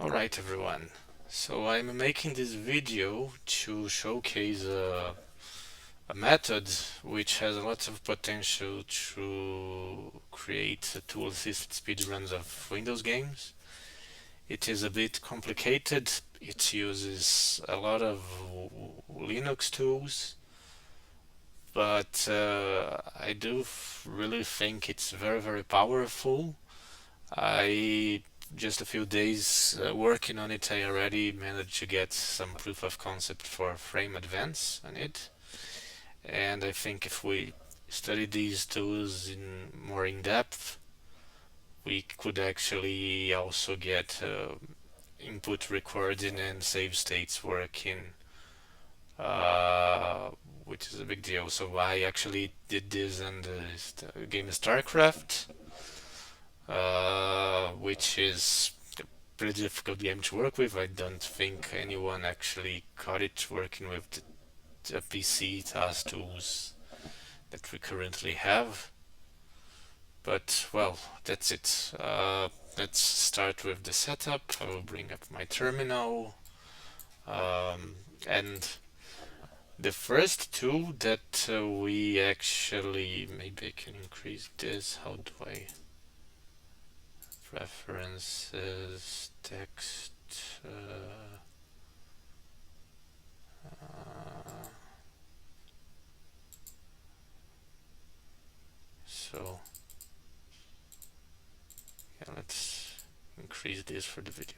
Alright everyone, so I'm making this video to showcase a method which has a lot of potential to create tool-assisted speedruns of Windows games. It is a bit complicated, it uses a lot of Linux tools, but I do really think it's very powerful. I just a few days working on it, I already managed to get some proof of concept for frame advance on it. And I think if we study these tools more in depth, we could actually also get input recording and save states working, uh, which is a big deal. So I actually did this on the game Starcraft, which is a pretty difficult game to work with. I don't think anyone actually got it working with the PC task tools that we currently have. But well, that's it. Let's start with the setup. I will bring up my terminal. And the first tool that we actually, maybe I can increase this. How do I? Preferences, text, so yeah, let's increase this for the video.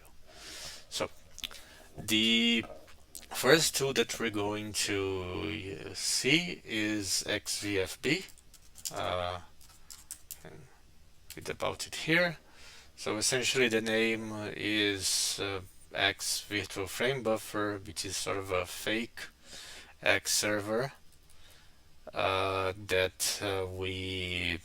So the first tool that we're going to see is XVFB. And read about it here. So essentially the name is X virtual frame buffer, which is sort of a fake X server that we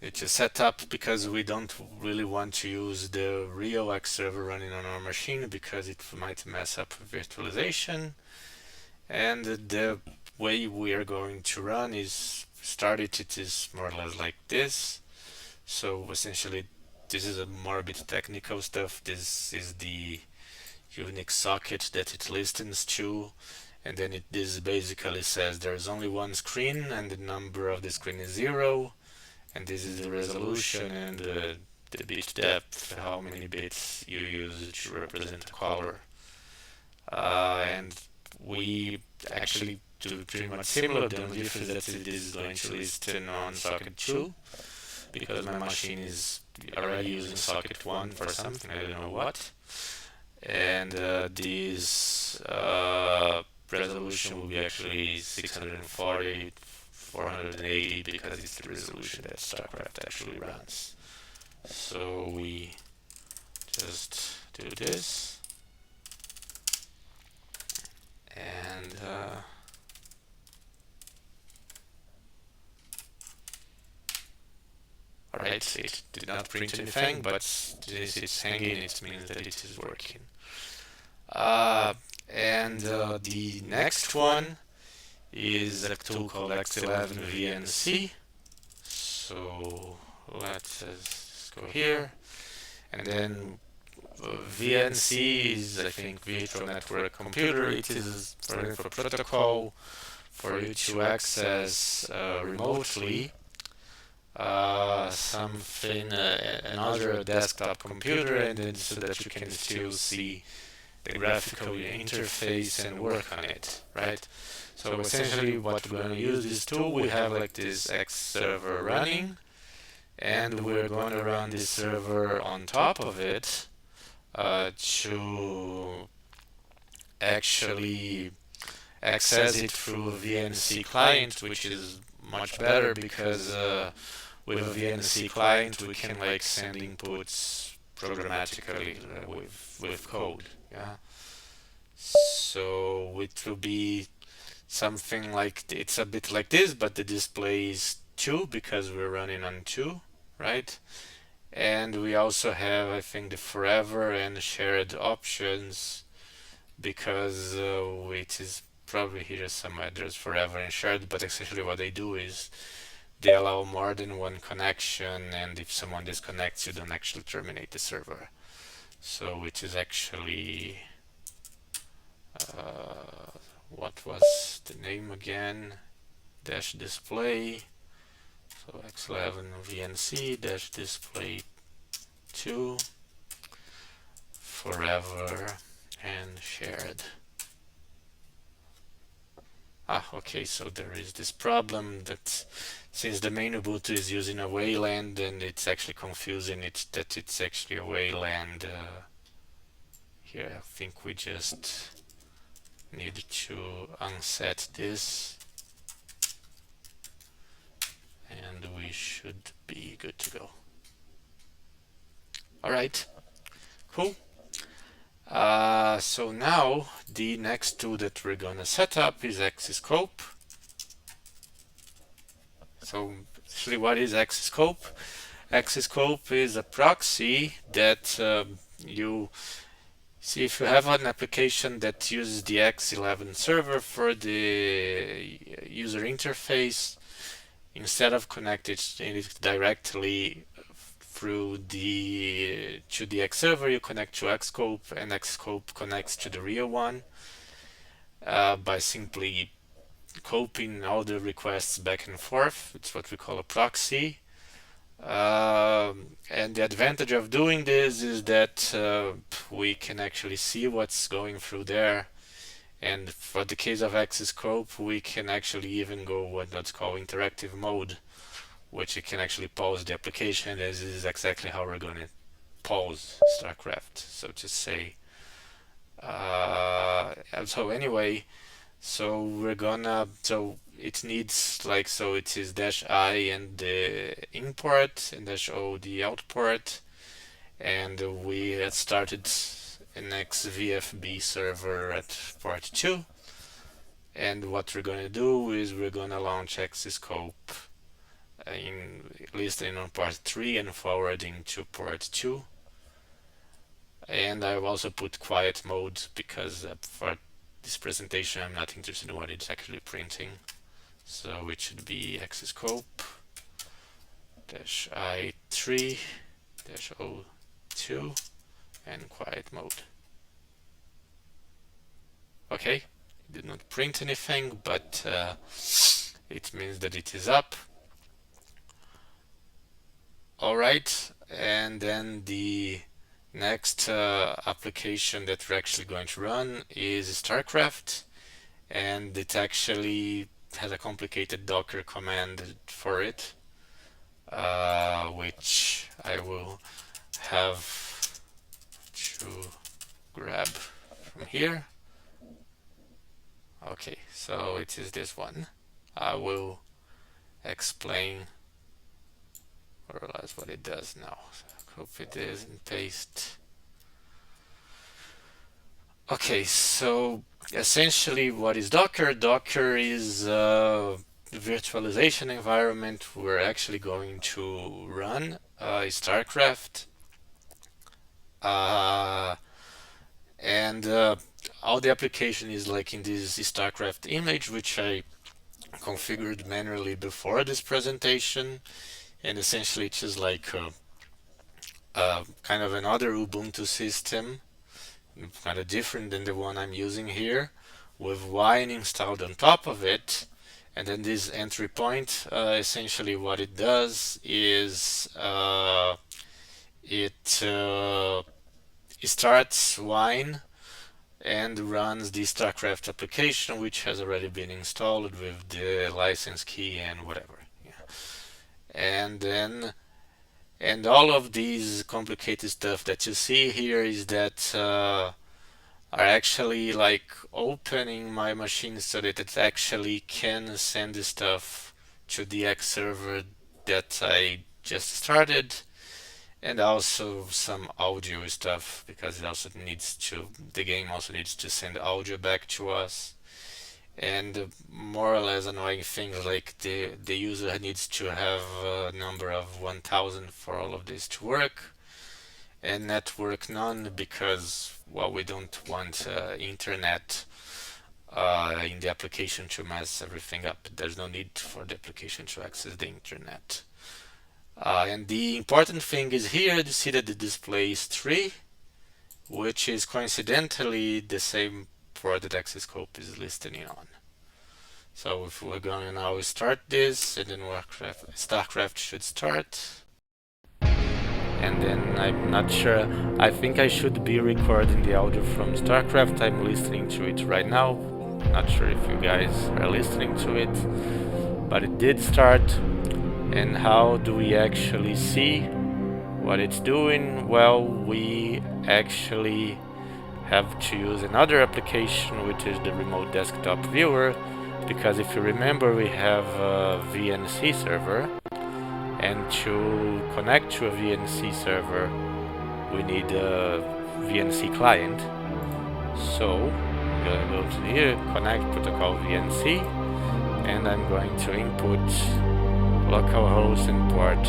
need to set up because we don't really want to use the real X server running on our machine because it might mess up virtualization. And the way we are going to run is it is more or less like this. So essentially this is a more bit technical stuff. This is the Unix socket that it listens to, and then this basically says there's only one screen and the number of the screen is 0, and this is the resolution and the bit depth, how many bits you use to represent a color. And we actually do pretty much similar. The only difference is that this is going to listen on socket 2 because my machine is already using socket 1 for something, I don't know what. And this resolution will be actually 640, 480 because it's the resolution that Starcraft actually runs. So we just do this and alright, it did not print anything, but since it's hanging, it means that it is working. And the next one is a tool called X11 VNC. So let's go here, and then VNC is, I think, Virtual Network Computer. It is for protocol for you to access remotely something, another desktop computer, and then so that you can still see the graphical interface and work on it, right? So essentially what we're going to use this tool, we have like this X server running, and we're going to run this server on top of it to actually access it through a VNC client, which is much better because with a VNC client we can like send inputs programmatically with code. Yeah. So it will be something like, it's a bit like this, but the display is 2 because we're running on 2, right? And we also have, I think, the forever and shared options because it is probably here somewhere. There's forever and shared, but essentially what they do is they allow more than one connection, and if someone disconnects, you don't actually terminate the server. So which is actually what was the name again? Dash display. So x11 vnc dash display 2 forever and shared. Okay, so there is this problem that since the main Ubuntu is using a Wayland, and it's actually confusing it that it's actually a Wayland. Here I think we just need to unset this and we should be good to go. Alright, cool. So now the next tool that we're gonna set up is Axiscope. So actually, what is Axiscope? Axiscope is a proxy that you see if you have an application that uses the X11 server for the user interface. Instead of connecting it directly through to the X server, you connect to Xscope, and Xscope connects to the real one by simply copying all the requests back and forth. It's what we call a proxy. And the advantage of doing this is that we can actually see what's going through there. And for the case of Axiscope, we can actually even go what's called interactive mode, which you can actually pause the application. This is exactly how we're going to pause Starcraft. So to say, so anyway, so we're gonna, so it needs like, so it is -I and the in port and -O the out port, and we had started an XVFB server at port 2, and what we're going to do is we're going to launch Axiscope in listening on port 3 and forwarding to port 2. And I've also put quiet mode because for this presentation I'm not interested in what it's actually printing. So it should be Axiscope -I3 -O2 and quiet mode. Okay, it did not print anything, but it means that it is up. Alright, and then the next application that we're actually going to run is Starcraft, and it actually has a complicated Docker command for it, which I will have to grab from here. Okay, so it is this one. I will explain more or less what it does now. So copy this and paste. Okay, so essentially what is Docker? Docker is a virtualization environment we're actually going to run Starcraft. And all the application is like in this Starcraft image, which I configured manually before this presentation, and essentially it's just like kind of another Ubuntu system, kind of different than the one I'm using here, with Wine installed on top of it. And then this entry point, essentially what it does is it starts Wine and runs the Starcraft application, which has already been installed with the license key and whatever. Yeah. And then, and all of these complicated stuff that you see here is that are actually like opening my machine so that it actually can send the stuff to the X server that I just started, and also some audio stuff because it also needs to, the game also needs to send audio back to us, and more or less annoying things like the user needs to have a number of 1000 for all of this to work, and network none because, well, we don't want internet in the application to mess everything up. There's no need for the application to access the internet. And the important thing is here to see that the display is 3, which is coincidentally the same port that Accesscope is listening on. So if we're going to now start this, and then Starcraft should start. And then I'm not sure, I think I should be recording the audio from Starcraft. I'm listening to it right now. Not sure if you guys are listening to it, but it did start. And how do we actually see what it's doing? Well, we actually have to use another application, which is the remote desktop viewer, because if you remember, we have a VNC server, and to connect to a VNC server we need a VNC client. So I'm going to go to here, connect protocol VNC, and I'm going to input localhost and port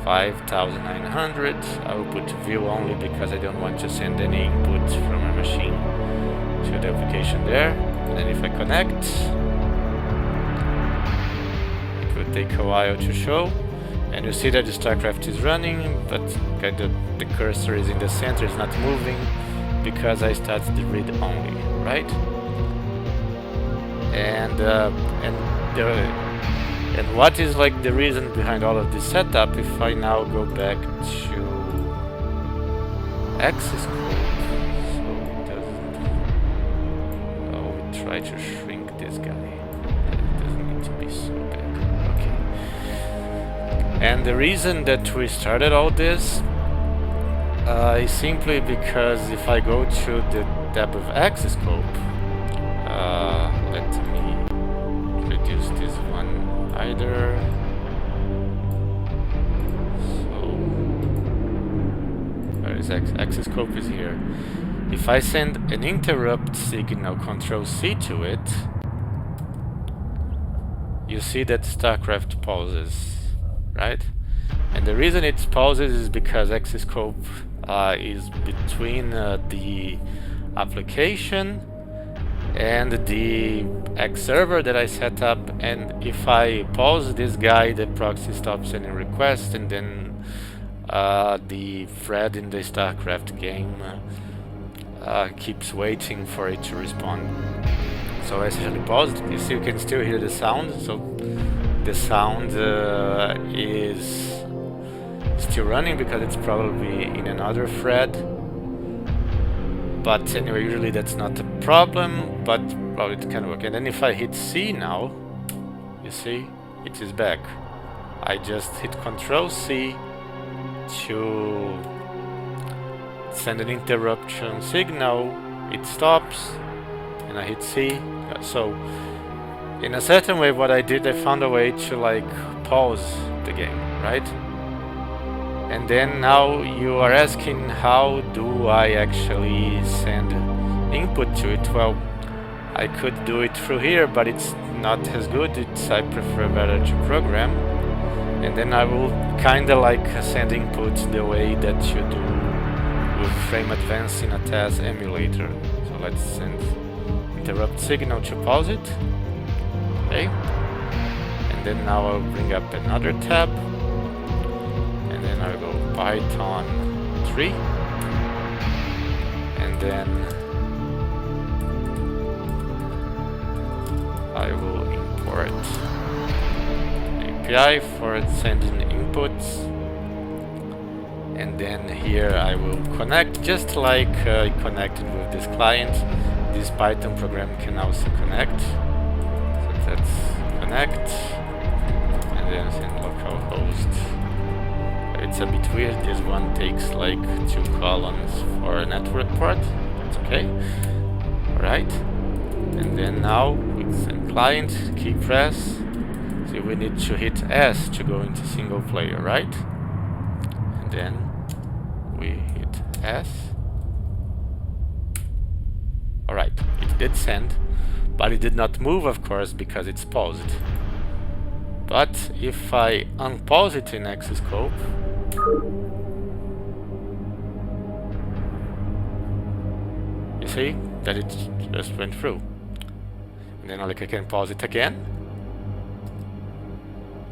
5900. I will put view only because I don't want to send any input from a machine to the application there. And then if I connect, it will take a while to show. And you see that the Starcraft is running, but kind of the cursor is in the center, it's not moving because I started the read only, right? And what is like the reason behind all of this setup? If I now go back to Accesscope, so it doesn't. Oh, we try to shrink this guy. It doesn't need to be so big. Okay. And the reason that we started all this is simply because if I go to the tab of Accesscope, let me reduce this one either. So where is Accesscope is here. If I send an interrupt signal Control-C to it, you see that Starcraft pauses, right? And the reason it pauses is because Accesscope is between the application and the X server that I set up, and if I pause this guy, the proxy stops sending requests, and then the thread in the Starcraft game keeps waiting for it to respond. So I essentially paused. You see, you can still hear the sound. So the sound is still running because it's probably in another thread. But anyway, usually that's not a problem, but well, it can work. And then if I hit C now, you see, it is back. I just hit Control-C to send an interruption signal, it stops, and I hit C. So in a certain way, what I did, I found a way to like pause the game, right? And then now you are asking, how do I actually send input to it? Well, I could do it through here, but it's not as good. I prefer better to program. And then I will kinda like send input the way that you do with Frame Advance in a TAS emulator. So let's send interrupt signal to pause it. Okay. And then now I'll bring up another tab. And then I'll go Python 3. And then I will import API for sending inputs. And then here I will connect, just like I connected with this client. This Python program can also connect. So that's connect. And then send localhost. It's a bit weird, this one takes like 2 columns for a network port. That's okay. Alright. And then now with send client, key press. So we need to hit S to go into single player, right? And then we hit S. Alright, it did send, but it did not move, of course, because it's paused. But if I unpause it in Accesscope, you see that it just went through. And then like I can pause it again.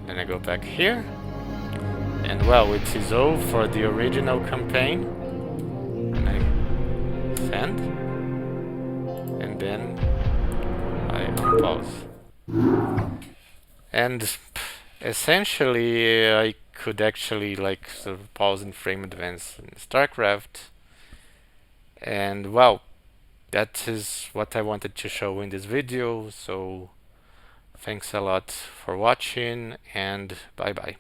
Then I go back here. And well, it is O for the original campaign. And I send, and then I unpause. And essentially I could actually like sort of pause in frame advance in Starcraft. And wow, that is what I wanted to show in this video. So thanks a lot for watching, and bye bye.